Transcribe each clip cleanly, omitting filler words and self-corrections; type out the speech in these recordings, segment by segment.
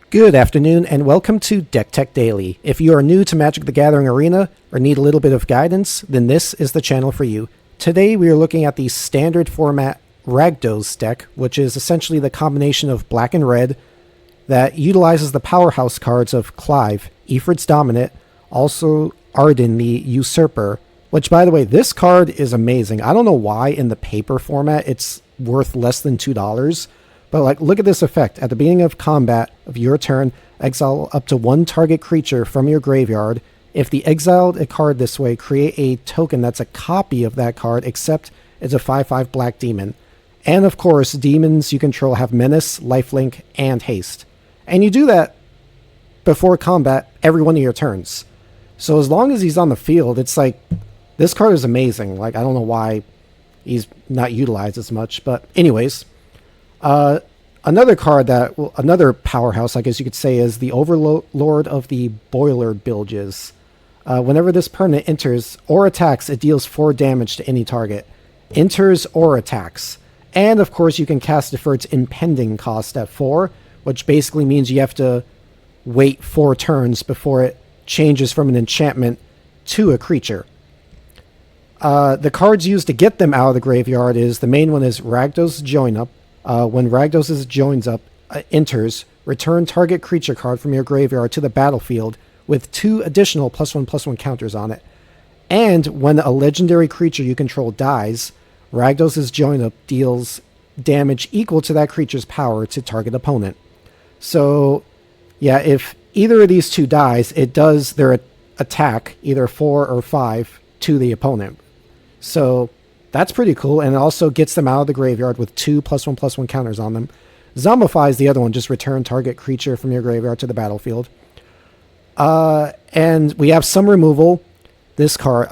Good afternoon and welcome to Deck Tech Daily. If you are new to Magic the Gathering Arena or need a little bit of guidance, then this is the channel for you. Today we are looking at the standard format Rakdos deck, which is essentially the combination of black and red that utilizes the powerhouse cards of Clive, Ifrit's Dominant, also Ardyn the Usurper, which by the way, this card is amazing. I don't know why in the paper format it's worth less than $2. But like, look at this effect. At the beginning of combat of your turn, exile up to one target creature from your graveyard. If the exiled card this way, create a token that's a copy of that card, except it's a 5/5 black demon. And of course, demons you control have menace, lifelink, and haste. And you do that before combat every one of your turns. So as long as he's on the field, it's like, this card is amazing. Like, I don't know why he's not utilized as much. But anyways... another powerhouse, I guess you could say, is the Overlord of the Boiler Bilges. Whenever this permanent enters or attacks, it deals 4 damage to any target. Enters or attacks. And of course, you can cast it for its impending cost at 4, which basically means you have to wait 4 turns before it changes from an enchantment to a creature. The cards used to get them out of the graveyard is, the main one is Rakdos Join Up. When Rakdos' Joins Up enters, return target creature card from your graveyard to the battlefield with 2 additional +1/+1 counters on it. And when a legendary creature you control dies, Rakdos' Join Up deals damage equal to that creature's power to target opponent. So, yeah, if either of these 2 dies, it does their attack, either 4 or 5, to the opponent. So... that's pretty cool, and it also gets them out of the graveyard with 2 +1/+1 counters on them. Zombifies the other one, just return target creature from your graveyard to the battlefield. And we have some removal. This card,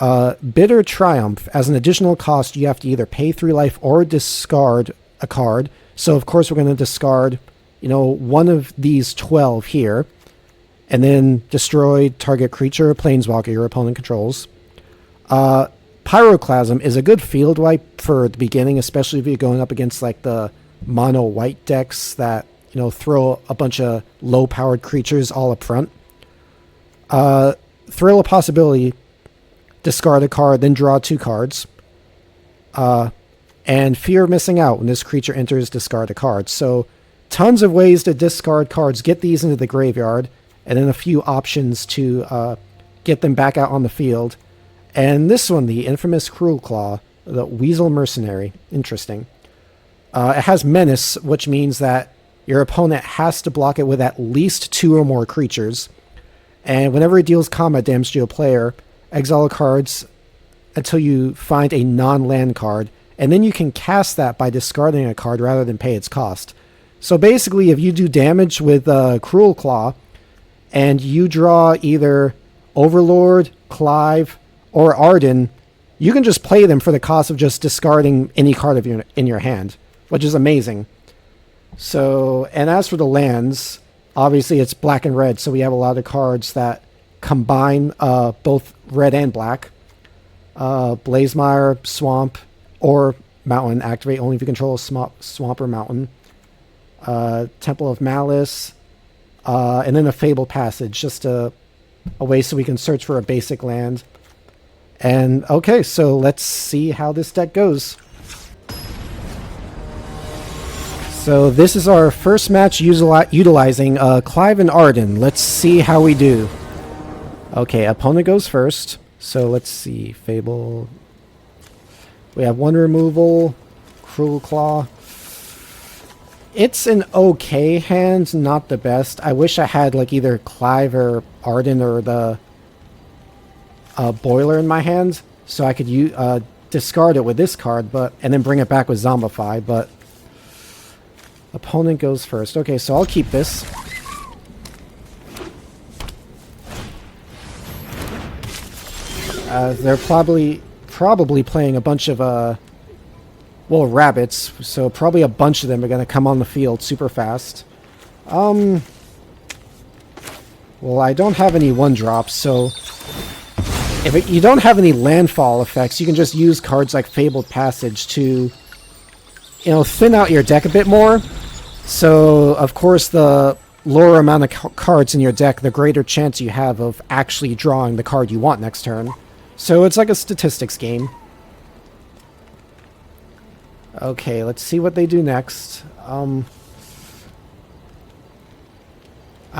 Bitter Triumph. As an additional cost, you have to either pay 3 life or discard a card. So, of course, we're going to discard, one of these 12 here. And then destroy target creature or planeswalker your opponent controls. Pyroclasm is a good field wipe for the beginning, especially if you're going up against like the mono white decks that, throw a bunch of low-powered creatures all up front. Thrill of Possibility, discard a card, then draw 2 cards. And Fear of Missing Out, when this creature enters, discard a card. So tons of ways to discard cards, get these into the graveyard, and then a few options to get them back out on the field. And this one, the infamous Cruel Claw, the Weasel Mercenary. Interesting. It has Menace, which means that your opponent has to block it with at least 2 or more creatures. And whenever it deals combat damage to a player, exile cards until you find a non-land card. And then you can cast that by discarding a card rather than pay its cost. So basically, if you do damage with Cruel Claw, and you draw either Overlord, Clive, or Ardyn, you can just play them for the cost of just discarding any card in your hand, which is amazing. So, and as for the lands, obviously it's black and red, so we have a lot of cards that combine both red and black. Blazemire, Swamp, or Mountain. Activate only if you control Swamp or Mountain. Temple of Malice, and then a Fabled Passage, just a way so we can search for a basic land. And okay, so let's see how this deck goes. So this is our first match utilizing Clive and Ardyn. Let's see how we do. Okay, opponent goes first. So let's see, Fable. We have 1 removal, Cruel Claw. It's an okay hand, not the best. I wish I had like either Clive or Ardyn or the Boiler in my hand, so I could discard it with this card, and then bring it back with Zombify, but opponent goes first. Okay, so I'll keep this. They're probably playing a bunch of rabbits, so probably a bunch of them are going to come on the field super fast. Well, I don't have any 1-drops, so if you don't have any landfall effects, you can just use cards like Fabled Passage to, thin out your deck a bit more. So, of course, the lower amount of cards in your deck, the greater chance you have of actually drawing the card you want next turn. So it's like a statistics game. Okay, let's see what they do next. I'm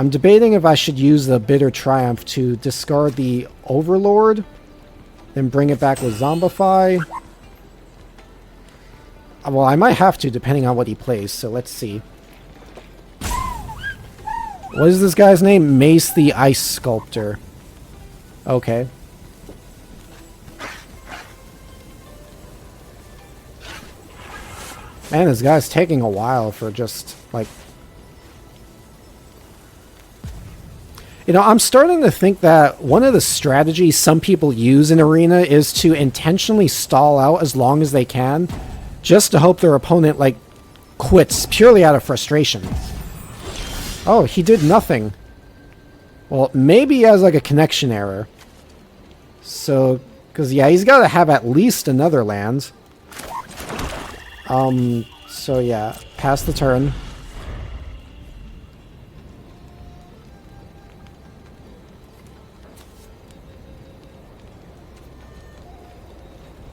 debating if I should use the Bitter Triumph to discard the Overlord, then bring it back with Zombify. Well, I might have to, depending on what he plays, so let's see. What is this guy's name? Mace the Ice Sculptor. Okay. Man, this guy's taking a while for just, like... You know, I'm starting to think that one of the strategies some people use in Arena is to intentionally stall out as long as they can, just to hope their opponent, like, quits purely out of frustration. Oh, he did nothing. Well, maybe he has, like, a connection error. So, because, yeah, he's got to have at least another land. So, yeah, pass the turn.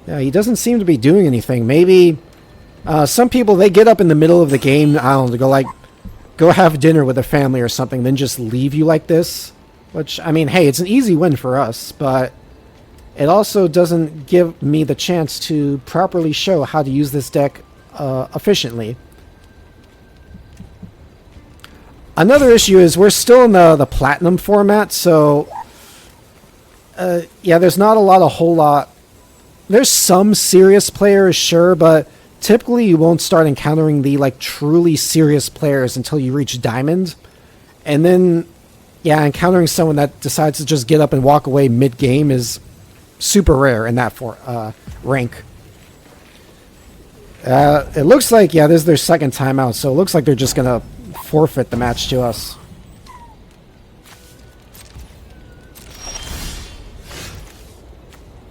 Yeah, he doesn't seem to be doing anything. Maybe some people, they get up in the middle of the game, I don't know, to go like, go have dinner with a family or something, then just leave you like this. Which, I mean, hey, it's an easy win for us, but it also doesn't give me the chance to properly show how to use this deck efficiently. Another issue is we're still in the Platinum format, so yeah, there's not a whole lot. There's some serious players, sure, but typically you won't start encountering the, like, truly serious players until you reach Diamond. And then, yeah, encountering someone that decides to just get up and walk away mid-game is super rare in that rank. It looks like, yeah, this is their second timeout, so it looks like they're just going to forfeit the match to us.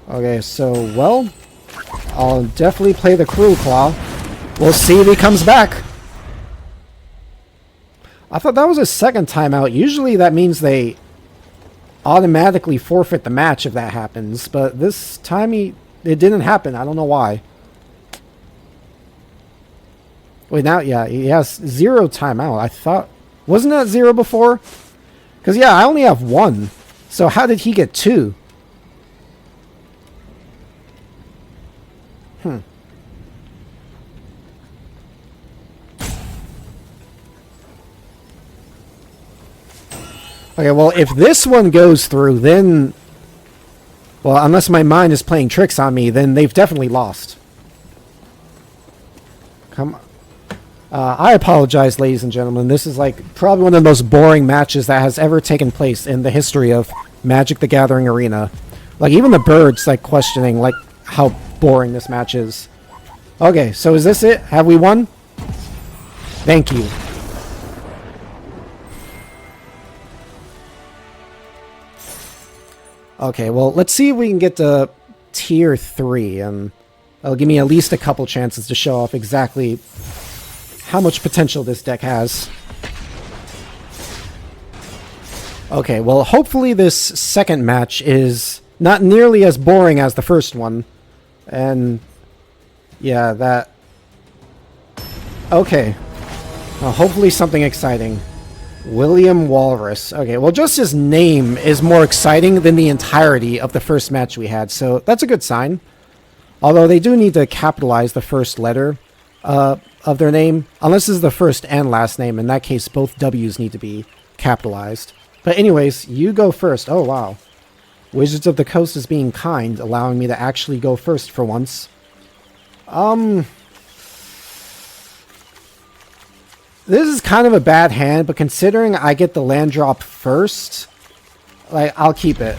Okay, so, well, I'll definitely play the Cruel Claw. We'll see if he comes back. I thought that was a second timeout. Usually that means they automatically forfeit the match if that happens, but this time it didn't happen. I don't know why. Wait, now, yeah, he has 0 timeout. I thought... Wasn't that 0 before? Because, yeah, I only have 1. So how did he get 2? Okay, well, if this one goes through, then... Well, unless my mind is playing tricks on me, then they've definitely lost. Come on. I apologize, ladies and gentlemen. This is, like, probably one of the most boring matches that has ever taken place in the history of Magic the Gathering Arena. Like, even the birds, like, questioning, like, how boring this match is. Okay, so is this it? Have we won? Thank you. Okay, well, let's see if we can get to Tier 3, and that'll give me at least a couple chances to show off exactly how much potential this deck has. Okay, well, hopefully this second match is not nearly as boring as the first one. And, yeah, that... Okay. Well, hopefully something exciting. William Walrus. Okay, well, just his name is more exciting than the entirety of the first match we had, so that's a good sign. Although they do need to capitalize the first letter of their name, unless this is the first and last name. In that case, both W's need to be capitalized. But anyways, you go first. Oh, wow. Wizards of the Coast is being kind, allowing me to actually go first for once. This is kind of a bad hand, but considering I get the land drop first, like, I'll keep it.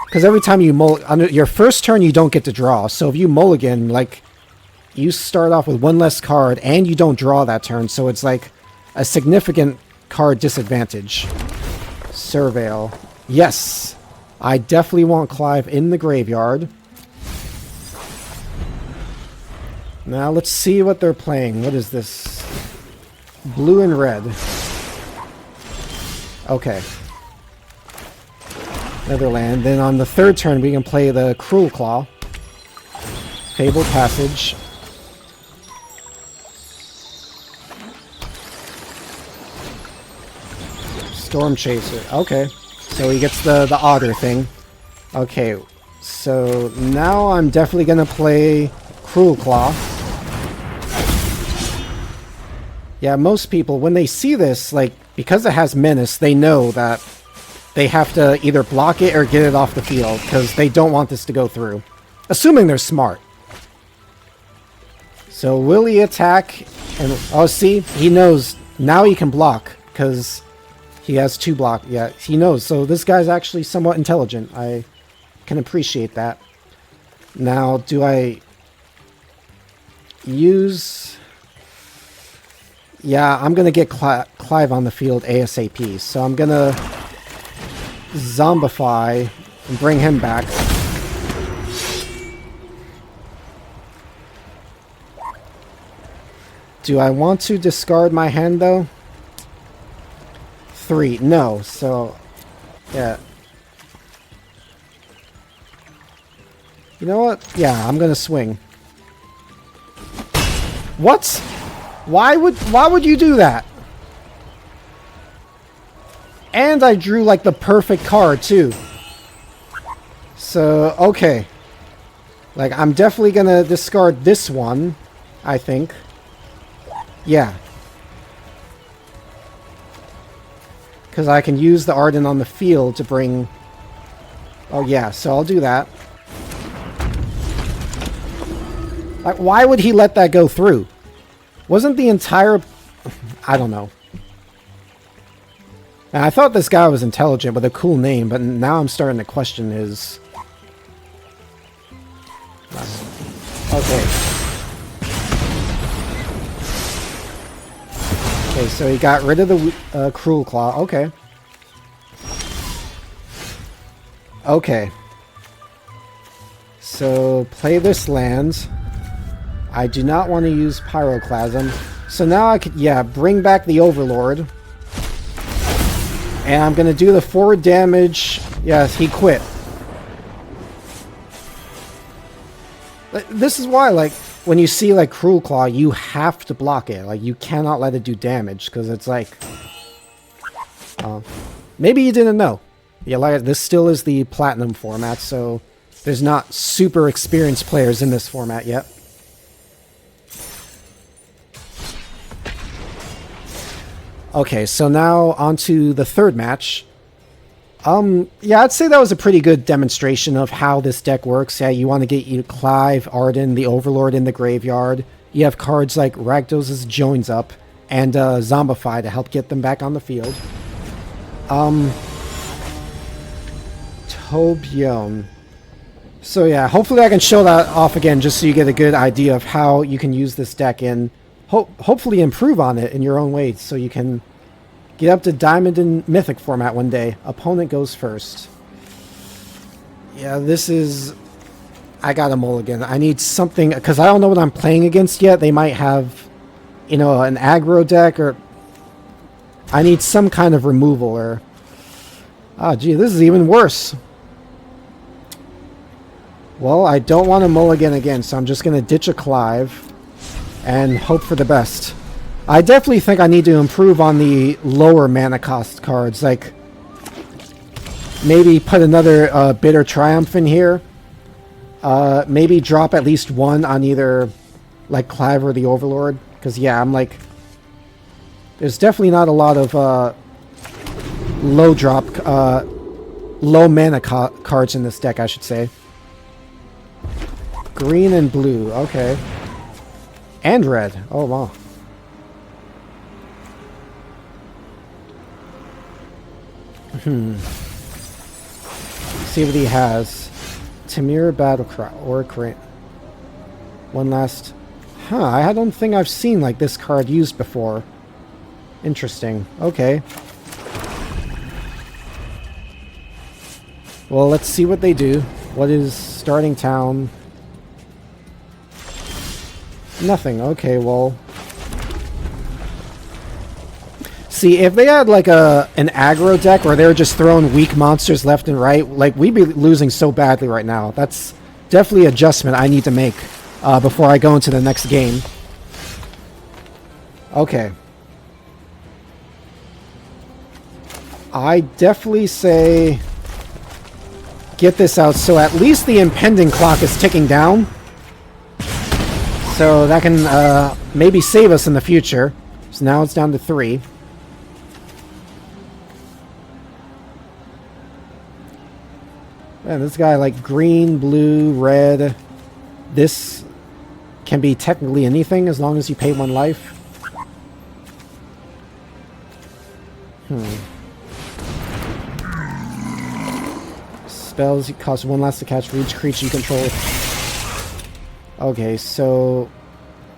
Because every time you on your first turn, you don't get to draw. So if you mulligan, like, you start off with one less card, and you don't draw that turn. So it's like a significant card disadvantage. Surveil. Yes, I definitely want Clive in the graveyard. Now let's see what they're playing. What is this? blue and red. Okay. Another land. Then on the third turn, we can play the Cruel Claw. Fabled Passage. Storm Chaser. Okay. So he gets the otter thing. Okay. So now I'm definitely going to play Cruel Claw. Yeah, most people, when they see this, like, because it has Menace, they know that they have to either block it or get it off the field, because they don't want this to go through. Assuming they're smart. So will he attack? And oh, see? He knows. Now he can block, because he has 2 block. Yeah, he knows. So this guy's actually somewhat intelligent. I can appreciate that. Now, do I use... Yeah, I'm going to get Clive on the field ASAP. So I'm going to zombify and bring him back. Do I want to discard my hand, though? 3. No, so... Yeah. You know what? Yeah, I'm going to swing. What? Why would you do that? And I drew like the perfect card too. So, okay. Like, I'm definitely gonna discard this one, I think. Yeah. Because I can use the Ardyn on the field to bring... Oh yeah, so I'll do that. Like, why would he let that go through? Wasn't the entire... I don't know. And I thought this guy was intelligent with a cool name, but now I'm starting to question his... Okay. Okay, so he got rid of the Cruel Claw. Okay. Okay. So, play this land. I do not want to use Pyroclasm. So now I could, yeah, bring back the Overlord. And I'm going to do the 4 damage. Yes, he quit. This is why, like, when you see, like, Cruel Claw, you have to block it. Like, you cannot let it do damage, because it's like... maybe you didn't know. Yeah, like, this still is the Platinum format, so there's not super experienced players in this format yet. Okay, so now on to the third match. Yeah, I'd say that was a pretty good demonstration of how this deck works. Yeah, you want to get Clive, Ardyn, the Overlord in the graveyard. You have cards like Rakdos' Joins Up and Zombify to help get them back on the field. Torbjorn. So yeah, hopefully I can show that off again just so you get a good idea of how you can use this deck and hopefully improve on it in your own way so you can get up to Diamond and Mythic format one day. Opponent goes first. Yeah, this is... I got a mulligan. I need something, because I don't know what I'm playing against yet. They might have, you know, an aggro deck, or... I need some kind of removal, or... Ah, gee, this is even worse. Well, I don't want to mulligan again, so I'm just going to ditch a Clive and hope for the best. I definitely think I need to improve on the lower mana cost cards, like maybe put another Bitter Triumph in here. Maybe drop at least one on either like Clive or the Overlord, because yeah, I'm like, there's definitely not a lot of low drop, low mana cards in this deck, I should say. Green and blue, okay. And red. Oh, wow. See what he has. Tamir Battlecry or Crane. One last... Huh, I don't think I've seen like this card used before. Interesting. Okay. Well, let's see what they do. What is starting town? Nothing. Okay, well... See, if they had like an aggro deck where they were just throwing weak monsters left and right, like we'd be losing so badly right now. That's definitely an adjustment I need to make before I go into the next game. Okay. I definitely say get this out so at least the impending clock is ticking down. So that can maybe save us in the future. So now it's down to 3. Man, this guy like green, blue, red. This can be technically anything as long as you pay 1 life. Spells cost 1 less to cast for each creature you control. Okay, so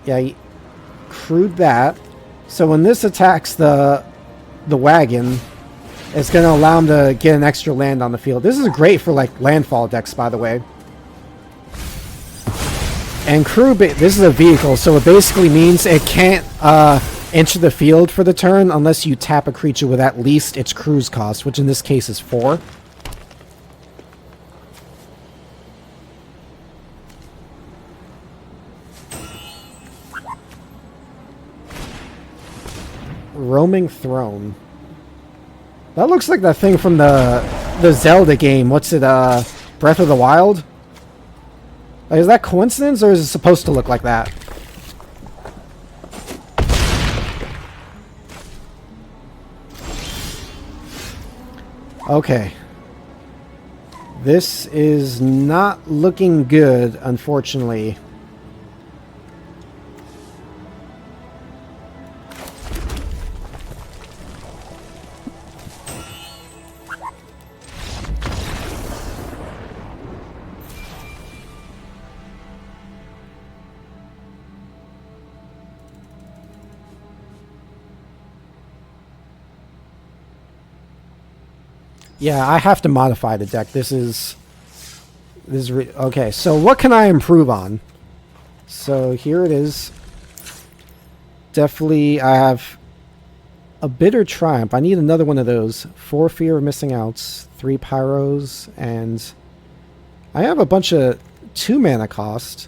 yeah, he crewed that. So when this attacks the wagon, it's going to allow him to get an extra land on the field. This is great for like landfall decks, by the way. And crew, this is a vehicle, so it basically means it can't enter the field for the turn unless you tap a creature with at least its crew's cost, which in this case is 4. Roaming Throne. That looks like that thing from the Zelda game. What's it, Breath of the Wild? Like, is that coincidence, or is it supposed to look like that? Okay. This is not looking good, unfortunately. Yeah, I have to modify the deck. This is okay. So what can I improve on? So here it is. Definitely, I have a Bitter Triumph. I need another one of those. 4 Fear of Missing Outs, 3 Pyros, and I have a bunch of 2 mana cost.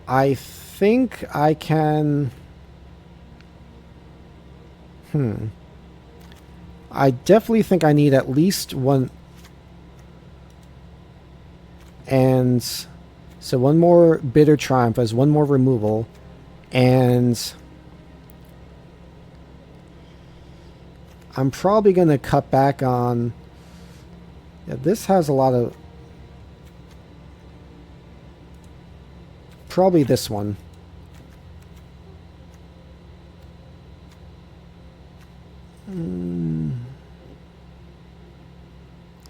I think I can... I definitely think I need at least 1... And so 1 more Bitter Triumph as 1 more removal. And I'm probably going to cut back on... Yeah, this has a lot of... Probably this one.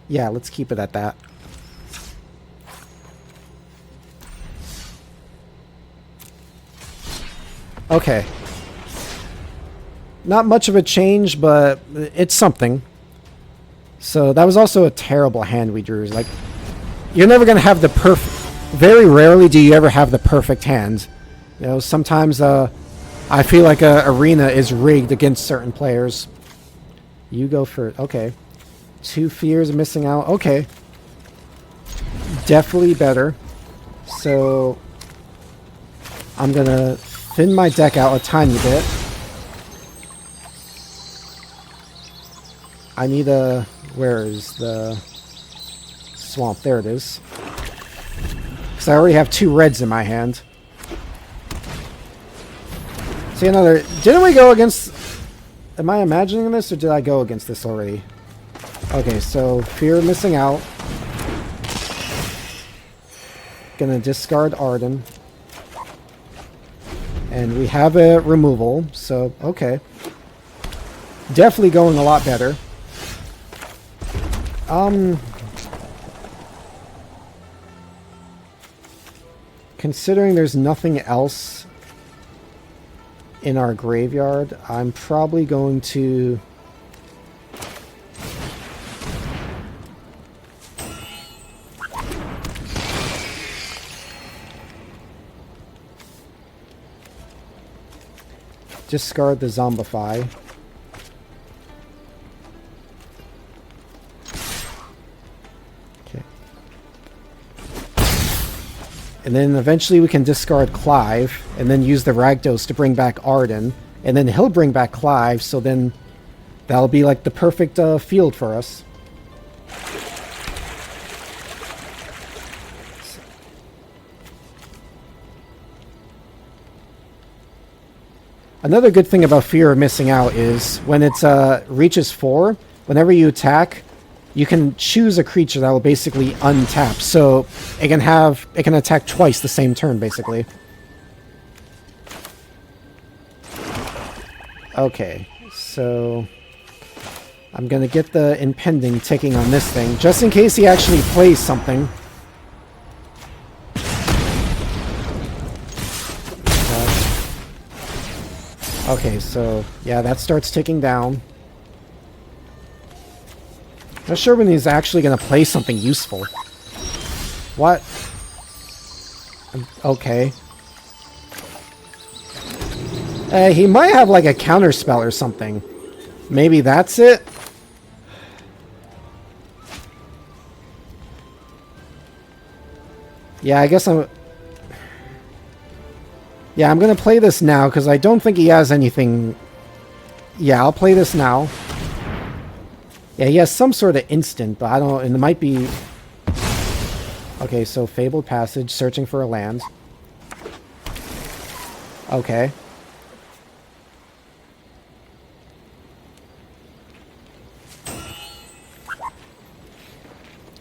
Yeah, let's keep it at that. Okay. Not much of a change, but it's something. So that was also a terrible hand we drew. Like, you're never going to have the perfect... Very rarely do you ever have the perfect hand. You know, sometimes I feel like a arena is rigged against certain players. You go for... Okay. 2 Fears of Missing Out. Okay. Definitely better. So I'm going to thin my deck out a tiny bit. I need a... Where is the swamp? There it is. Because I already have 2 reds in my hand. See, another... Didn't we go against... Am I imagining this, or did I go against this already? Okay, so Fear of Missing Out. Gonna discard Ardyn. And we have a removal, so okay. Definitely going a lot better. Considering there's nothing else in our graveyard, I'm probably going to... discard the Zombify. Okay. And then eventually we can discard Clive, and then use the Rakdos to bring back Ardyn. And then he'll bring back Clive, so then that'll be like the perfect field for us. Another good thing about Fear of Missing Out is when it reaches 4, whenever you attack, you can choose a creature that will basically untap. So it can attack twice the same turn, basically. Okay, so I'm gonna get the impending ticking on this thing, just in case he actually plays something. Okay, so yeah, that starts ticking down. Not sure when he's actually gonna play something useful. What? Okay. He might have like a counter spell or something. Maybe that's it? Yeah, I guess I'm... Yeah, I'm gonna play this now, because I don't think he has anything... Yeah, I'll play this now. Yeah, he has some sort of instant, but I don't... And it might be... Okay, so Fabled Passage, searching for a land. Okay.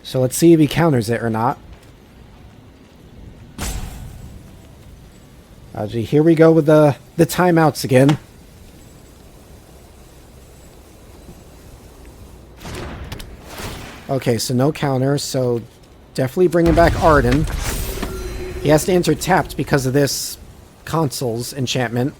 So let's see if he counters it or not. Gee, here we go with the timeouts again. Okay, so no counter, so definitely bringing back Ardyn. He has to enter tapped because of this console's enchantment.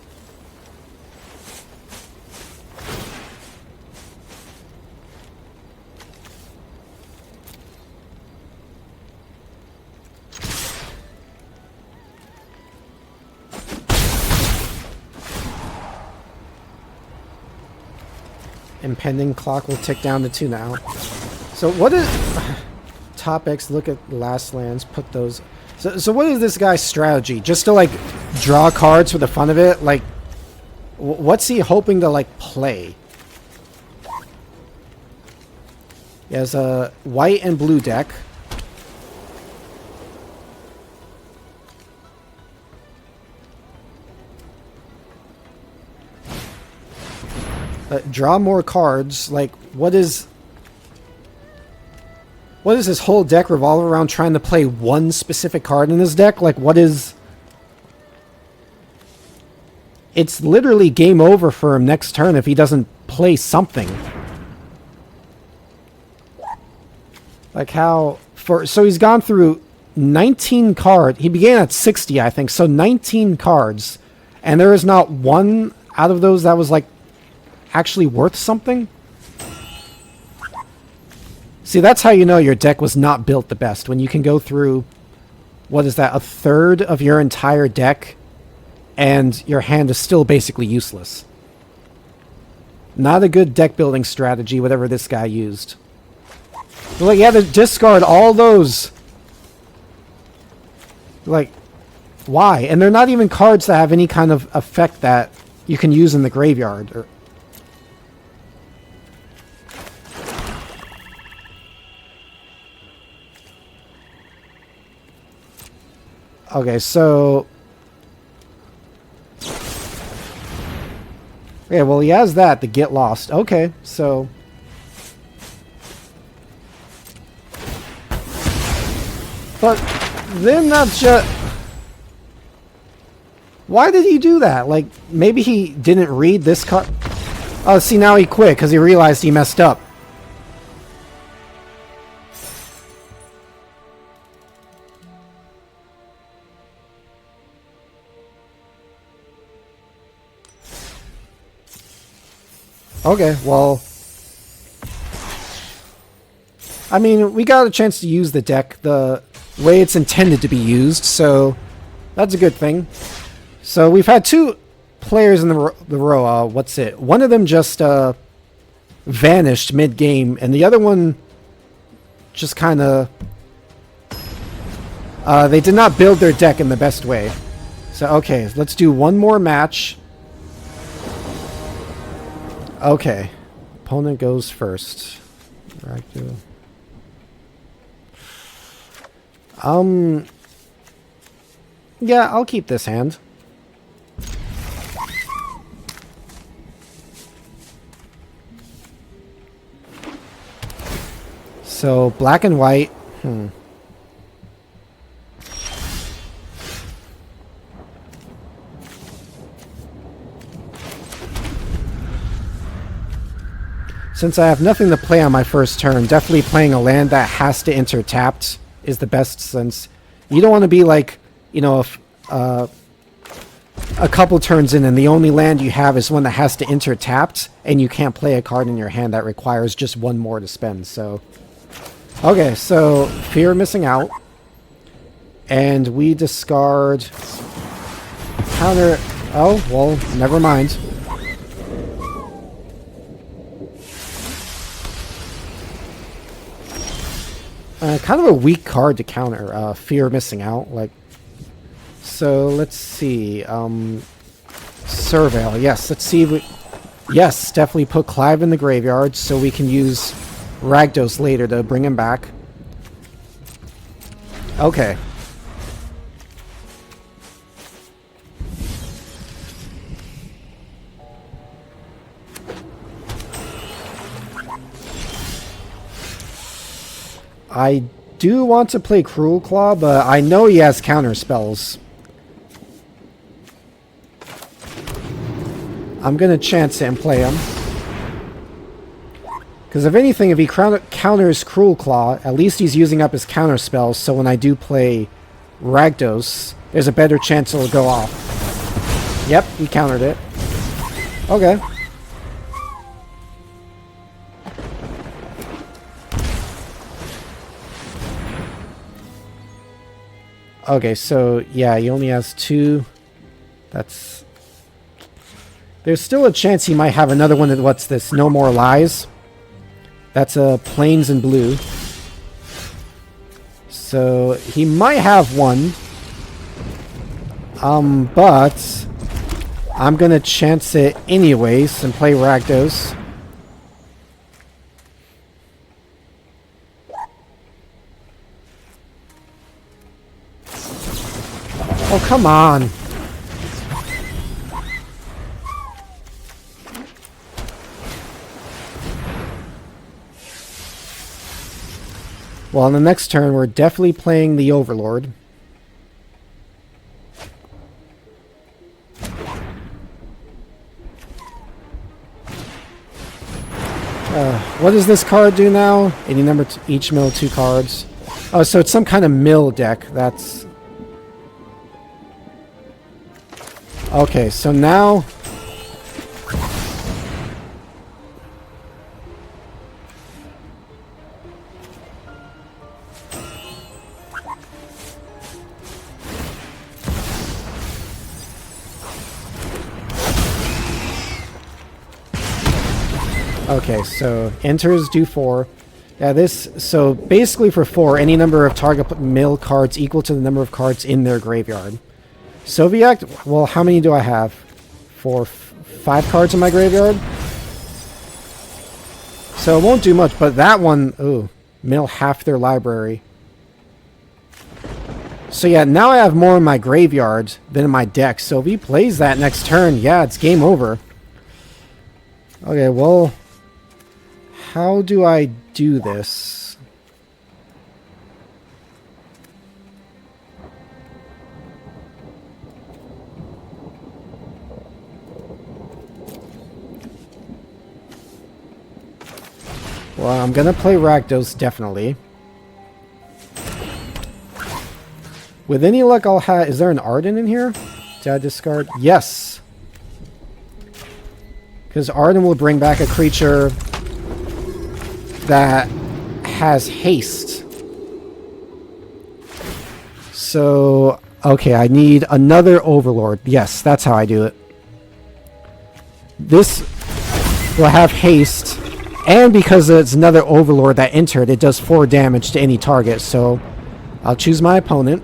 Impending clock will tick down to 2 now. So what is... Top X, look at last lands, put those... So what is this guy's strategy? Just to, like, draw cards for the fun of it? Like, what's he hoping to, like, play? He has a white and blue deck. Draw more cards. Like, what is his whole deck revolve around trying to play one specific card in his deck? Like, what is... It's literally game over for him next turn if he doesn't play something. Like how... So he's gone through 19 cards. He began at 60, I think. So 19 cards. And there is not one out of those that was, like, actually worth something? See, that's how you know your deck was not built the best. When you can go through, what is that, a third of your entire deck, and your hand is still basically useless. Not a good deck building strategy, whatever this guy used. But, like, you have to discard all those. Like, why? And they're not even cards that have any kind of effect that you can use in the graveyard. Or... Okay, so... Yeah, well, he has that, the Get Lost. Okay, so... But then that's just... Why did he do that? Like, maybe he didn't read this card... Oh, see, now he quit because he realized he messed up. Okay, well... I mean, we got a chance to use the deck the way it's intended to be used, so that's a good thing. So we've had 2 players in the row. What's it? One of them just vanished mid-game, and the other one just kind of... they did not build their deck in the best way. So, okay, let's do one more match. Okay. Opponent goes first. Rakdos. Yeah, I'll keep this hand. So, black and white. Since I have nothing to play on my first turn, definitely playing a land that has to enter tapped is the best, since you don't want to be like, you know, if, a couple turns in and the only land you have is one that has to enter tapped, and you can't play a card in your hand that requires just one more to spend. So, okay, so fear of missing out, and we discard counter. Oh, well, never mind. Kind of a weak card to counter, fear of missing out. Like, so let's see. Surveil. Yes, let's see if we... Yes, definitely put Clive in the graveyard so we can use Rakdos later to bring him back. Okay. I do want to play Cruel Claw, but I know he has counter spells. I'm going to chance it and play him. Because if anything, if he counters Cruel Claw, at least he's using up his counter spells, so when I do play Rakdos, there's a better chance it'll go off. Yep, he countered it. Okay. Okay, so yeah, he only has 2. That's... There's still a chance he might have another one. What's this? No More Lies. That's a plains and blue. So he might have one. But I'm gonna chance it anyways and play Rakdos. Oh, come on. Well, on the next turn, we're definitely playing the Overlord. What does this card do now? Any number each mill 2 cards. Oh, so it's some kind of mill deck. That's... Okay, so now... Okay, so enters do 4. Yeah, this... So basically for 4, any number of target mill cards equal to the number of cards in their graveyard. Soviet, well, how many do I have? 5 cards in my graveyard? So it won't do much, but that one, ooh, mill half their library. So yeah, now I have more in my graveyard than in my deck, so if he plays that next turn, yeah, it's game over. Okay, well, how do I do this? Well, I'm gonna play Rakdos, definitely. With any luck, I'll have... Is there an Ardyn in here? Did I discard? Yes! Because Ardyn will bring back a creature that has haste. So, okay, I need another Overlord. Yes, that's how I do it. This will have haste, and because it's another Overlord that entered, it does 4 damage to any target, so I'll choose my opponent.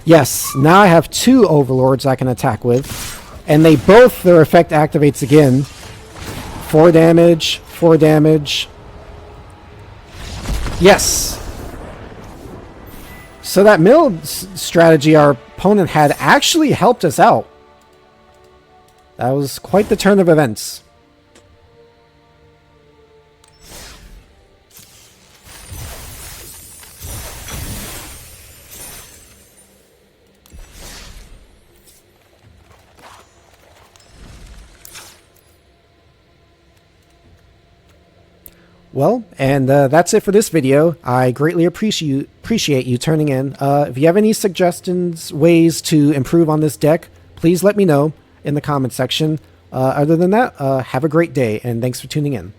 Yes, now I have 2 Overlords I can attack with, and they both, their effect activates again. 4 damage, 4 damage. Yes! So that mill strategy our opponent had actually helped us out. That was quite the turn of events. Well, and that's it for this video. I greatly appreciate you turning in. If you have any suggestions, ways to improve on this deck, please let me know in the comment section. Other than that, have a great day, and thanks for tuning in.